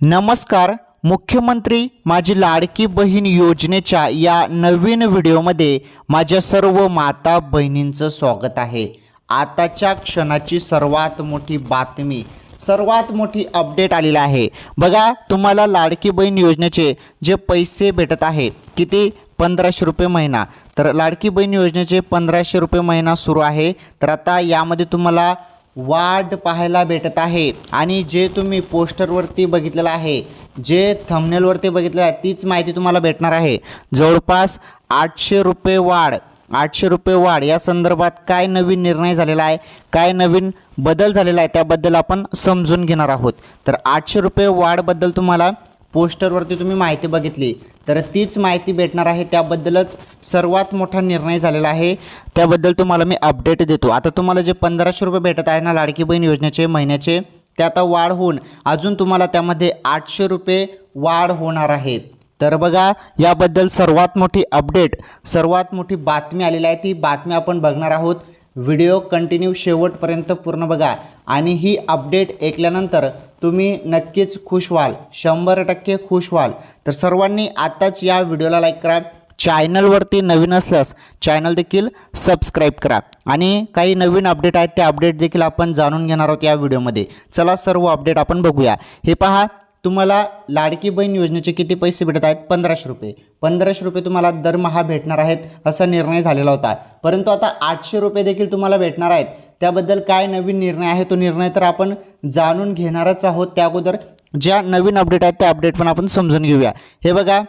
नमस्कार. मुख्यमंत्री माझी लाडकी बहीण योजनेच्या या नवीन व्हिडिओमध्ये माझ्या सर्व माता बहिणींचं स्वागत आहे. आताच्या क्षणाची सर्वात मोठी बातमी, सर्वात मोठी अपडेट आलेला आहे. बघा, तुम्हाला लाडकी बहीण योजनेचे जे पैसे भेटत आहे किती 1500 रुपये महिना. तर लाडकी बहीण योजनेचे 1500 रुपये महिना सुरू आहे. तर आता यामध्ये तुम्हाला वाढ पाहायला भेटत आहे आणि जे तुम्ही पोस्टरवरती बघितलेलं आहे, जे थंबनेलवरती बघितलं आहे, तीच माहिती तुम्हाला भेटणार आहे. जवळपास 800 रुपये वाढ, 800 रुपये वाढ या संदर्भात काय नवीन निर्णय झालेला आहे, काय नवीन बदल झालेला आहे त्याबद्दल आपण समजून घेणार आहोत. तर 800 रुपये वाढबद्दल तुम्हाला पोस्टरवरती तुम्ही माहिती बघितली, तर तीच माहिती भेटणार आहे. त्याबद्दलच सर्वात मोठा निर्णय झालेला आहे, त्याबद्दल तुम्हाला मी अपडेट देतो. आता तुम्हाला जे 1500 रुपये भेटत आहे ना लाडकी बहीण योजनेचे महिन्याचे, ते आता वाढ होऊन अजून तुम्हाला त्यामध्ये 800 रुपये वाढ होणार आहे. तर बघा, याबद्दल सर्वात मोठी अपडेट, सर्वात मोठी बातमी आलेली आहे. ती बातमी आपण बघणार आहोत. व्हिडिओ कंटिन्यू शेवटपर्यंत पूर्ण बघा आणि ही अपडेट ऐकल्यानंतर तुम्ही नक्कीच खुश व्हाल, 100% खुश व्हाल. तर सर्वांनी आताच या व्हिडिओला लाईक करा. चॅनलवरती नवीन असल्यास चॅनल देखील सबस्क्राईब करा आणि काही नवीन अपडेट आहेत त्या अपडेट देखील आपण जाणून घेणार आहोत या व्हिडिओमध्ये. चला सर्व अपडेट आपण बघूया. हे पहा, तुम्हाला लाडकी बहीण योजनेचे किती पैसे भेटत आहेत? 1500 रुपये. 1500 रुपये तुम्हाला दरमहा भेटणार आहेत असा निर्णय झालेला होता. परंतु आता 800 रुपये देखील तुम्हाला भेटणार आहेत. त्याबद्दल काय नवीन निर्णय आहे तो निर्णय तर आपण जाणून घेणारच आहोत. त्या अगोदर ज्या नवीन अपडेट आहेत त्या अपडेट पण आपण समजून घेऊया. हे बघा,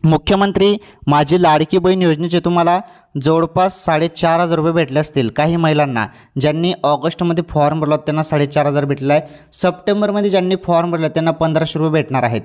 मुख्यमंत्री माझी लाडकी बहीण योजनेचे तुम्हाला जवळपास 4500 रुपये भेटले असतील. काही महिलांना ज्यांनी ऑगस्टमध्ये फॉर्म भरला त्यांना 4500 भेटलेला आहे. सप्टेंबरमध्ये ज्यांनी फॉर्म भरला त्यांना 1500 रुपये भेटणार आहेत.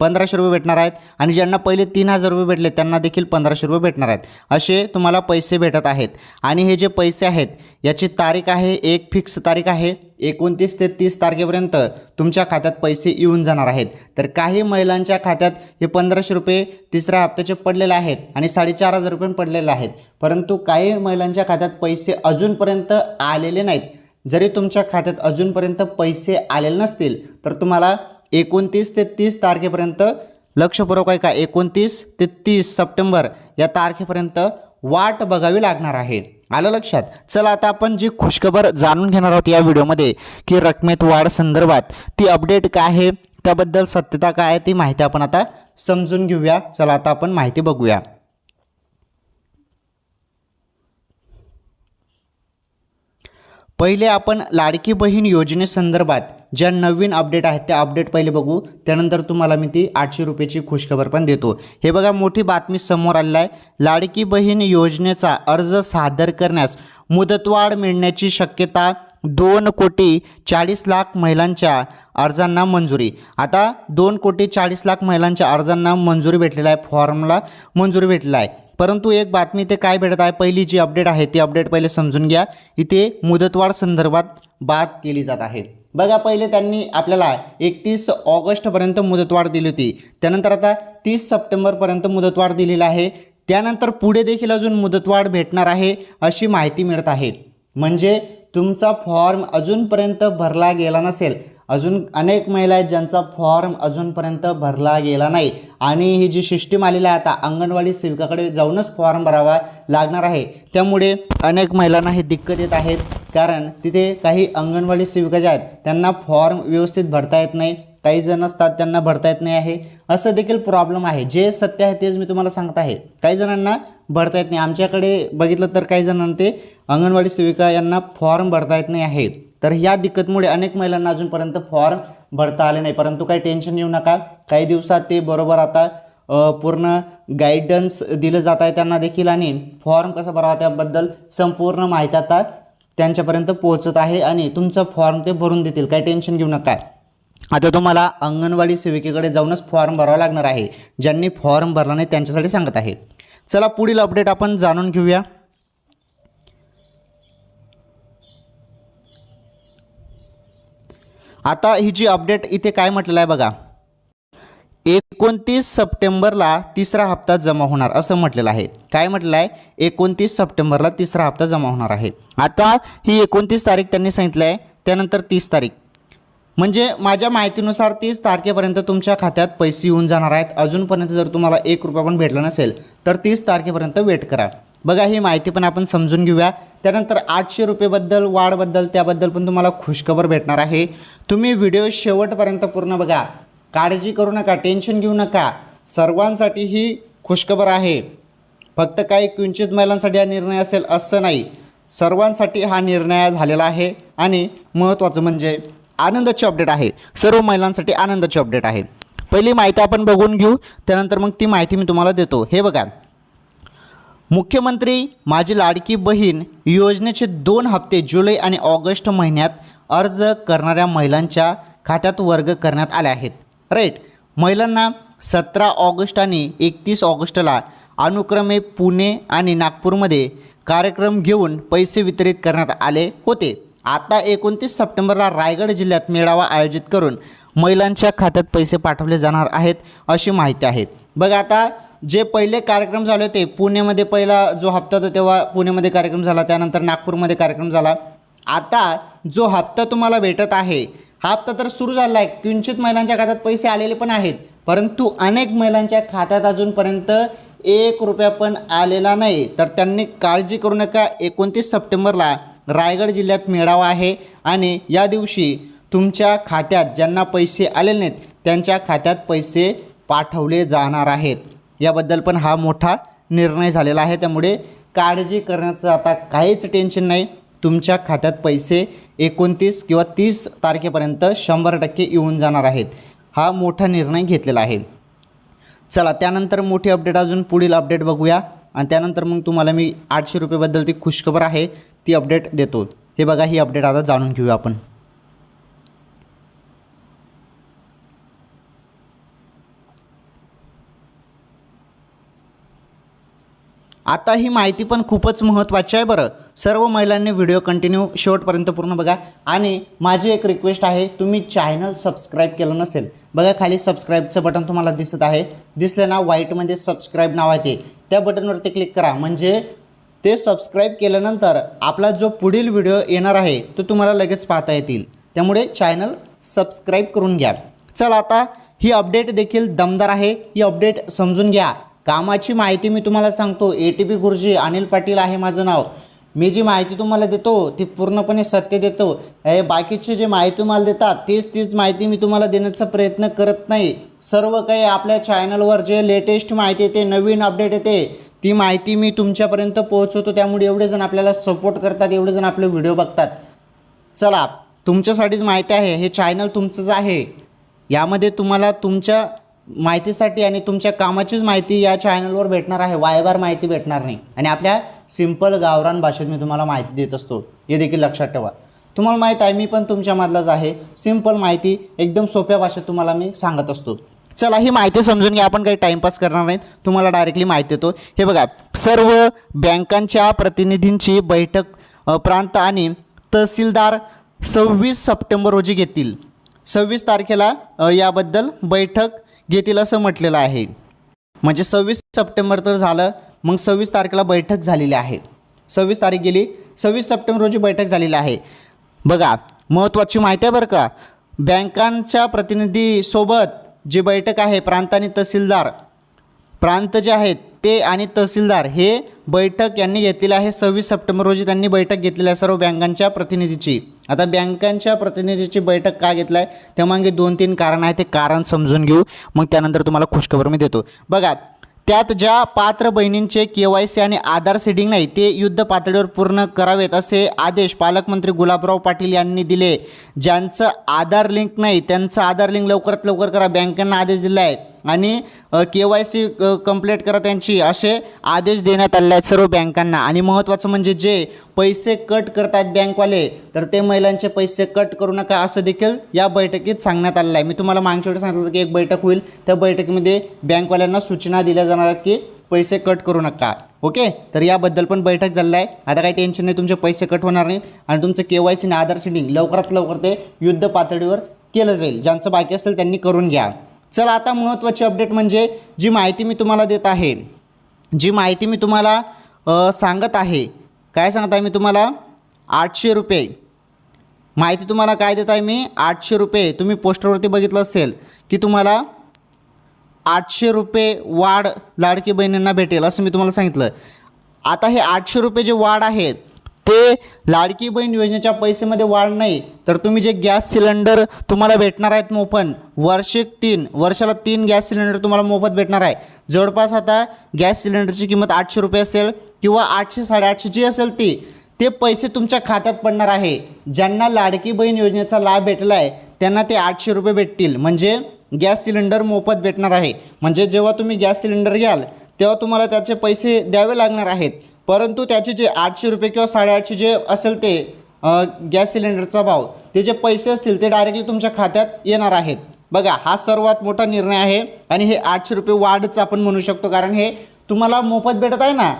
1500 रुपये भेटणार आहेत आणि ज्यांना पहिले 3000 रुपये भेटले त्यांना देखील 1500 रुपये भेटणार आहेत. असे तुम्हाला पैसे भेटत आहेत. आणि हे जे पैसे आहेत याची तारीख आहे, एक फिक्स तारीख आहे, 29 ते 30 तारखेपर्यंत तुमच्या खात्यात पैसे येऊन जाणार आहेत. तर काही महिलांच्या खात्यात हे 1500 रुपये तिसऱ्या हप्त्याचे पडलेले आहेत आणि 4500 रुपये पडलेले आहेत. परंतु काही महिलांच्या खात्यात पैसे अजूनपर्यंत आलेले नाहीत. जरी तुमच्या खात्यात अजूनपर्यंत पैसे आलेले नसतील तर तुम्हाला 29 ते 30 तारखेपर्यंत, लक्षपूर्वक आहे का, 29 ते 30 सप्टेंबर या तारखेपर्यंत वाट बघावी लागणार आहे. आलं लक्षात? चला आता आपण जी खुशखबर जाणून घेणार आहोत या व्हिडिओमध्ये की रकमेत वाढ संदर्भात ती अपडेट काय आहे, त्याबद्दल सत्यता काय आहे, ती माहिती आपण आता समजून घेऊया. चला आता आपण माहिती बघूया. पहिले आपण लाडकी बहीण योजनेसंदर्भात ज्या नवीन अपडेट आहेत त्या अपडेट पहिले बघू. त्यानंतर तुम्हाला मी ती 800 रुपयाची खुशखबर पण देतो. हे बघा, मोठी बातमी समोर आलेली आहे. लाडकी बहीण योजनेचा अर्ज सादर करण्यास मुदतवाढ मिळण्याची शक्यता. 2,40,00,000 महिलांच्या अर्जांना मंजुरी. आता 2,40,00,000 महिलांच्या अर्जांना मंजुरी भेटलेला आहे, फॉर्मला मंजुरी भेटलेला आहे. परंतु एक बातमी इथे काय भेटत आहे, पहिली जी अपडेट आहे ती अपडेट पहिले समजून घ्या. इथे मुदतवाढ संदर्भात बात केली जात आहे. बघा, पहिले त्यांनी आपल्याला 31 ऑगस्टपर्यंत मुदतवाढ दिली होती. त्यानंतर आता 30 सप्टेंबरपर्यंत मुदतवाढ दिलेली आहे. त्यानंतर पुढे देखील अजून मुदतवाढ भेटणार आहे अशी माहिती मिळत आहे. म्हणजे तुमचा फॉर्म अजूनपर्यंत भरला गेला नसेल, अजून अनेक महिला आहेत ज्यांचा फॉर्म अजूनपर्यंत भरला गेला नाही आणि ही जी सिस्टीम आलेली आहे आता अंगणवाडी सेविकाकडे जाऊनच फॉर्म भरावा लागणार आहे. त्यामुळे अनेक महिलांना हे दिक्कत येत आहेत, कारण तिथे काही अंगणवाडी सेविका ज्या आहेत त्यांना फॉर्म व्यवस्थित भरता येत नाही. काही जण असतात त्यांना भरता येत नाही आहे, असं देखील प्रॉब्लेम आहे. जे सत्य आहे तेच मी तुम्हाला सांगत आहे. काही जणांना भरता येत नाही. आमच्याकडे बघितलं तर काही जणांना ते अंगणवाडी सेविका यांना फॉर्म भरता येत नाही आहे. तर ह्या दिक्कतमुळे अनेक महिलांना अजूनपर्यंत फॉर्म भरता आले नाही. परंतु काही टेन्शन घेऊ नका, काही दिवसात ते बरोबर आता पूर्ण गाईडन्स दिलं जात आहे त्यांना देखील आणि फॉर्म कसा भरावा त्याबद्दल संपूर्ण माहिती आता त्यांच्यापर्यंत पोहोचत आहे आणि तुमचा फॉर्म ते भरून देतील. काही टेन्शन घेऊ नका. आता तुम्हाला अंगणवाडी सेविकेकडे जाऊनच फॉर्म भरावा लागणार आहे. ज्यांनी फॉर्म भरला नाही त्यांच्यासाठी सांगत आहे. चला पुढील अपडेट आपण जाणून घेऊया. आता ही जी अपडेट इथे काय म्हटलेलं आहे बघा, 29 सप्टेंबरला तिसरा हप्ता जमा होणार असं म्हटलेलं आहे. काय म्हटलं आहे? 29 सप्टेंबरला तिसरा हप्ता जमा होणार आहे. आता ही 29 तारीख त्यांनी सांगितलं आहे, त्यानंतर 30 तारीख. म्हणजे माझ्या माहितीनुसार 30 तारखेपर्यंत तुमच्या खात्यात पैसे येऊन जाणार आहेत. अजूनपर्यंत जर तुम्हाला 1 रुपया पण भेटला नसेल तर 30 तारखेपर्यंत वेट करा. बघा ही माहिती पण आपण समजून घेऊया. त्यानंतर 800 रुपयेबद्दल वाढबद्दल त्याबद्दल पण तुम्हाला खुशखबर भेटणार आहे. तुम्ही व्हिडिओ शेवटपर्यंत पूर्ण बघा. काळजी करू नका, टेन्शन घेऊ नका. सर्वांसाठी ही खुशखबर आहे. फक्त काही किंचित महिलांसाठी हा निर्णय असेल असं नाही. सर्वांसाठी हा निर्णय झालेला आहे आणि महत्त्वाचं म्हणजे आनंदाची अपडेट आहे. सर्व महिलांसाठी आनंदाची अपडेट आहे. पहिली माहिती आपण बघून घेऊ, त्यानंतर मग ती माहिती मी तुम्हाला देतो. हे बघा, मुख्यमंत्री माझी लाडकी बहीण योजनेचे 2 हप्ते जुलै आणि ऑगस्ट महिन्यात अर्ज करणाऱ्या महिलांच्या खात्यात वर्ग करण्यात आले आहेत. राईट. महिलांना 17 ऑगस्ट आणि 31 ऑगस्टला अनुक्रमे पुणे आणि नागपूरमध्ये कार्यक्रम घेऊन पैसे वितरित करण्यात आले होते. आता 29 सप्टेंबरला रायगड जिल्ह्यात मेळावा आयोजित करून महिलांच्या खात्यात पैसे पाठवले जाणार आहेत अशी माहिती आहे. बघा, आता जे पहिले कार्यक्रम झाले होते पुण्यामध्ये, पहिला जो हप्ता होता तेव्हा पुण्यामध्ये कार्यक्रम झाला, त्यानंतर नागपूरमध्ये कार्यक्रम झाला. आता जो हप्ता तुम्हाला भेटत आहे हा हप्ता तर सुरू झाला आहे. किंचित महिलांच्या खात्यात पैसे आलेले पण आहेत, परंतु अनेक महिलांच्या खात्यात अजूनपर्यंत 1 रुपया पण आलेला नाही. तर त्यांनी काळजी करू नका. 29 सप्टेंबरला रायगड जिल्ह्यात मेळावा आहे आणि या दिवशी तुमच्या खात्यात ज्यांना पैसे आलेले नाहीत त्यांच्या खात्यात पैसे पाठवले जाणार आहेत. याबद्दल पण हा मोठा निर्णय झालेला आहे. त्यामुळे काळजी करण्याचं आता काहीच टेन्शन नाही. तुमच्या खात्यात पैसे 29 किंवा 30 तारखेपर्यंत 100% येऊन जाणार आहेत. हा मोठा निर्णय घेतलेला आहे. चला, त्यानंतर मोठी अपडेट, अजून पुढील अपडेट बघूया आणि त्यानंतर मग तुम्हाला मी 800 रुपयेबद्दल ती खुशखबर आहे ती अपडेट देतो. हे बघा, ही अपडेट आता जाणून घेऊया आपण. आता ही माहिती पण खूपच महत्त्वाची आहे बरं. सर्व महिलांनी व्हिडिओ कंटिन्यू शेवटपर्यंत पूर्ण बघा. आणि माझी एक रिक्वेस्ट आहे, तुम्ही चॅनल सबस्क्राईब केलं नसेल, बघा खाली सबस्क्राईबचं बटन तुम्हाला दिसत आहे. दिसलं ना, व्हाईटमध्ये सबस्क्राईब नाव आहे त्या बटनवरती क्लिक करा. म्हणजे ते सबस्क्राईब केल्यानंतर आपला जो पुढील व्हिडिओ येणार आहे तो तुम्हाला लगेच पाहता येतील. त्यामुळे चॅनल सबस्क्राईब करून घ्या. चला, आता ही अपडेट देखील दमदार आहे. ही अपडेट समजून घ्या. कामाची माहिती मी तुम्हाला सांगतो. ATP गुरुजी अनिल पाटील आहे माझं नाव. मी जी माहिती तुम्हाला देतो ती पूर्णपणे सत्य देतो. बाकीचे जे माहिती तुम्हाला देतात तीच माहिती मी तुम्हाला देण्याचा प्रयत्न करत नाही. सर्व काही आपल्या चॅनलवर जे लेटेस्ट माहिती येते, नवीन अपडेट येते, ती माहिती मी तुमच्यापर्यंत पोहोचवतो. त्यामुळे एवढे जण आपल्याला सपोर्ट करतात, एवढे जण आपले व्हिडिओ बघतात. चला, तुमच्यासाठीच माहिती आहे. हे चॅनल तुमचंच आहे. यामध्ये तुम्हाला तुमच्या माहितीसाठी आणि तुमच्या कामाचीच माहिती या चॅनलवर भेटणार आहे. वायबार माहिती भेटणार नाही. आणि आपल्या सिंपल गावरान भाषेत मी तुम्हाला माहिती देत असतो, हे देखील लक्षात ठेवा. तुम्हाला माहीत आहे, मी पण तुमच्यामधलाच आहे. सिंपल माहिती एकदम सोप्या भाषेत तुम्हाला मी सांगत असतो. चला, ही माहिती समजून घ्या. आपण काही टाईमपास करणार नाहीत, तुम्हाला डायरेक्टली माहिती देतो. हे बघा, सर्व बँकांच्या प्रतिनिधींची बैठक प्रांत आणि तहसीलदार 26 सप्टेंबर रोजी घेतील. 26 तारखेला याबद्दल बैठक घेतील असं म्हटलेलं आहे. म्हणजे 26 सप्टेंबर तर झालं, मग 26 तारखेला बैठक झालेली आहे. 26 तारीख गेली, 26 सप्टेंबर रोजी बैठक झालेली आहे. बघा, महत्त्वाची माहिती आहे बरं का. बँकांच्या प्रतिनिधीसोबत जी बैठक आहे, प्रांत आणि तहसीलदार, प्रांत जे आहेत ते आणि तहसीलदार हे बैठक यांनी घेतलेली आहे. 26 सप्टेंबर रोजी त्यांनी बैठक घेतलेली आहे सर्व बँकांच्या प्रतिनिधीची. आता बँकांच्या प्रतिनिधीची बैठक का घेतलं आहे त्यामागे 2-3 कारण आहे. ते कारण समजून घेऊ, मग त्यानंतर तुम्हाला खुशखबर मी देतो. बघा, त्यात ज्या पात्र बहिणींचे KYC आणि आधार सीडिंग नाही ते युद्ध पातळीवर पूर्ण करावेत असे आदेश पालकमंत्री गुलाबराव पाटील यांनी दिले. ज्यांचं आधार लिंक नाही त्यांचं आधार लिंक लवकरात लवकर करा, बँकांना आदेश दिला आहे. आणि KYC कंप्लीट करा त्यांची, असे आदेश देण्यात आले आहेत सर्व बँकांना. आणि महत्त्वाचं म्हणजे जे पैसे कट करतात बँकवाले, तर ते महिलांचे पैसे कट करू नका असं देखील या बैठकीत सांगण्यात आलेलं आहे. मी तुम्हाला मागच्या वेळेस सांगितलं की एक बैठक होईल, त्या बैठकीमध्ये बँकवाल्यांना सूचना दिल्या जाणार आहेत की पैसे कट करू नका. ओके, तर याबद्दल पण बैठक झालेली आहे. आता काही टेन्शन नाही, तुमचे पैसे कट होणार नाहीत आणि तुमचं KYC आणि आधार सीडिंग लवकरात लवकर ते युद्ध पातळीवर केलं जाईल. ज्यांचं बाकी असेल त्यांनी करून घ्या. चला, आता महत्त्वाची अपडेट म्हणजे जी माहिती मी तुम्हाला देत आहे, जी माहिती मी तुम्हाला सांगत आहे, काय सांगत आहे मी तुम्हाला, 800 रुपये माहिती तुम्हाला काय देत आहे मी, 800 रुपये. तुम्ही पोस्टरवरती बघितलं असेल की तुम्हाला 800 रुपये वाढ लाडकी बहिणींना भेटेल असं मी तुम्हाला सांगितलं. आता हे 800 रुपये जे वाढ आहे ते लाडकी बहीण योजनेच्या पैसेमध्ये वाढ नाही, तर तुम्ही जे गॅस सिलेंडर तुम्हाला भेटणार आहेत मोफत, वर्षाला 3 गॅस सिलेंडर तुम्हाला मोफत भेटणार आहे. जवळपास आता गॅस सिलेंडरची किंमत 800 रुपये असेल किंवा 800 850 जी असेल ते पैसे तुमच्या खात्यात पडणार आहे. ज्यांना लाडकी बहीण योजनेचा लाभ भेटला आहे त्यांना ते 800 रुपये भेटतील, म्हणजे गॅस सिलेंडर मोफत भेटणार आहे. म्हणजे जेव्हा तुम्ही गॅस सिलेंडर घ्याल तेव्हा तुम्हाला त्याचे पैसे द्यावे लागणार आहेत, परंतु त्याचे जे 800 रुपये किंवा 850 जे असेल ते गॅस सिलेंडरचा भाव, ते जे पैसे असतील ते डायरेक्टली तुमच्या खात्यात येणार आहेत. बघा, हा सर्वात मोठा निर्णय आहे आणि हे 800 रुपये वाढच आपण म्हणू शकतो, कारण हे तुम्हाला मोफत भेटत आहे ना,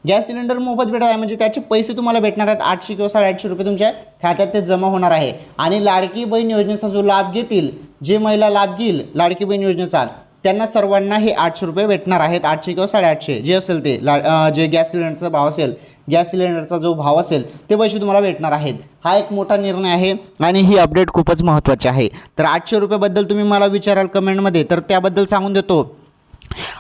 गॅस सिलेंडर मोफत भेटत आहे म्हणजे त्याचे पैसे तुम्हाला भेटणार आहेत. 800 किंवा 850 रुपये तुमच्या खात्यात ते जमा होणार आहे. आणि लाडकी बहीण योजनेचा जो लाभ घेतील, जे महिला लाभ घेईल लाडकी बहीण योजनेचा, त्यांना सर्वांना हे 800 रुपये भेटणार आहेत. 800 किंवा 850 जे असेल ते जे गॅस सिलेंडरचा भाव असेल, गॅस सिलेंडरचा जो भाव असेल ते पैसे तुम्हाला भेटणार आहेत. हा एक मोठा निर्णय आहे आणि ही अपडेट खूपच महत्त्वाची आहे. तर 800 रुपयेबद्दल तुम्ही मला विचाराल कमेंटमध्ये, तर त्याबद्दल सांगून देतो.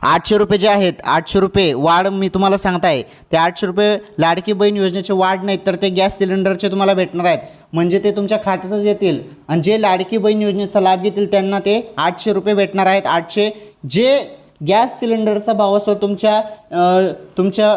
800 रुपये जे आहेत, 800 रुपये वाढ मी तुम्हाला सांगत आहे, ते 800 रुपये लाडकी बहीण योजनेचे वाढ नाहीत, तर ते गॅस सिलेंडरचे तुम्हाला भेटणार आहेत. म्हणजे ते तुमच्या खात्यातच येतील आणि जे लाडकी बहीण योजनेचा लाभ घेतील त्यांना ते 800 रुपये भेटणार आहेत. 800 जे गॅस सिलेंडरचा भाव असतो तुमच्या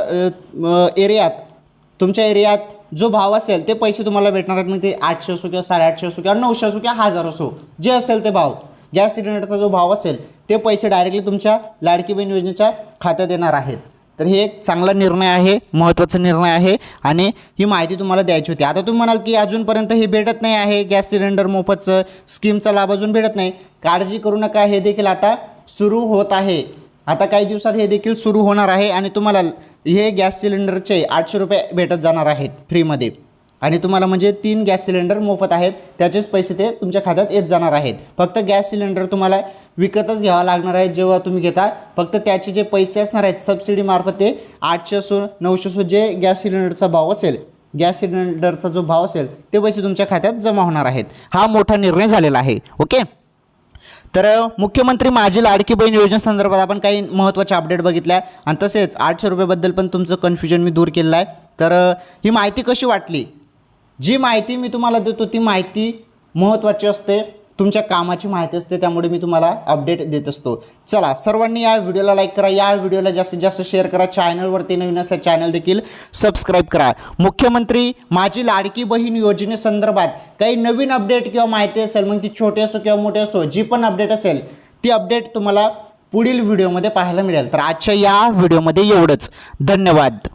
एरियात जो भाव असेल ते पैसे तुम्हाला भेटणार आहेत. मग ते 800 असो किंवा 850 असो किंवा 900 असो किंवा 1000 असो, जे असेल ते भाव, गॅस सिलेंडरचा जो भाव असेल ते पैसे डायरेक्टली तुमच्या लाडकी बहीण योजनेच्या खात्यात येणार आहेत. तर हे एक चांगला निर्णय आहे, महत्त्वाचा निर्णय आहे आणि ही माहिती तुम्हाला द्यायची होती. आता तुम्ही म्हणाल की अजूनपर्यंत हे भेटत नाही आहे, गॅस सिलेंडर मोफतचं स्कीमचा लाभ अजून भेटत नाही. काळजी करू नका, हे देखील आता सुरू होत आहे. आता काही दिवसात हे देखील सुरू होणार आहे आणि तुम्हाला हे गॅस सिलेंडरचे 800 रुपये भेटत जाणार आहेत फ्रीमध्ये. आणि तुम्हाला म्हणजे 3 गॅस सिलेंडर मोफत आहेत, त्याचेच पैसे ते तुमच्या खात्यात येत जाणार आहेत. फक्त गॅस सिलेंडर तुम्हाला विकतच घ्यावा लागणार आहे जेव्हा तुम्ही घेता. फक्त त्याचे जे पैसे असणार आहेत सबसिडीमार्फत, ते 800 असो 900 असो, जे गॅस सिलेंडरचा भाव असेल, गॅस सिलेंडरचा जो भाव असेल ते पैसे तुमच्या खात्यात जमा होणार आहेत. हा मोठा निर्णय झालेला आहे. ओके, तर मुख्यमंत्री माझी लाडकी बहीण योजनेसंदर्भात आपण काही महत्त्वाचे अपडेट बघितल्या आणि तसेच 800 रुपयेबद्दल पण तुमचं कन्फ्युजन मी दूर केलं आहे. तर ही माहिती कशी वाटली? जी माहिती मी तुम्हाला देतो ती माहिती महत्त्वाची असते, तुमच्या कामाची माहिती असते, त्यामुळे मी तुम्हाला अपडेट देत असतो. चला, सर्वांनी या व्हिडिओला लाईक करा, या व्हिडिओला जास्तीत जास्त शेअर करा, चॅनलवरती नवीन असल्या चॅनल देखील सबस्क्राईब करा. मुख्यमंत्री माझी लाडकी बहीण योजनेसंदर्भात काही नवीन अपडेट किंवा माहिती असेल, मग ती छोटी असो किंवा मोठी असो, जी पण अपडेट असेल ती अपडेट तुम्हाला पुढील व्हिडिओमध्ये पाहायला मिळेल. तर आजच्या या व्हिडिओमध्ये एवढंच. धन्यवाद.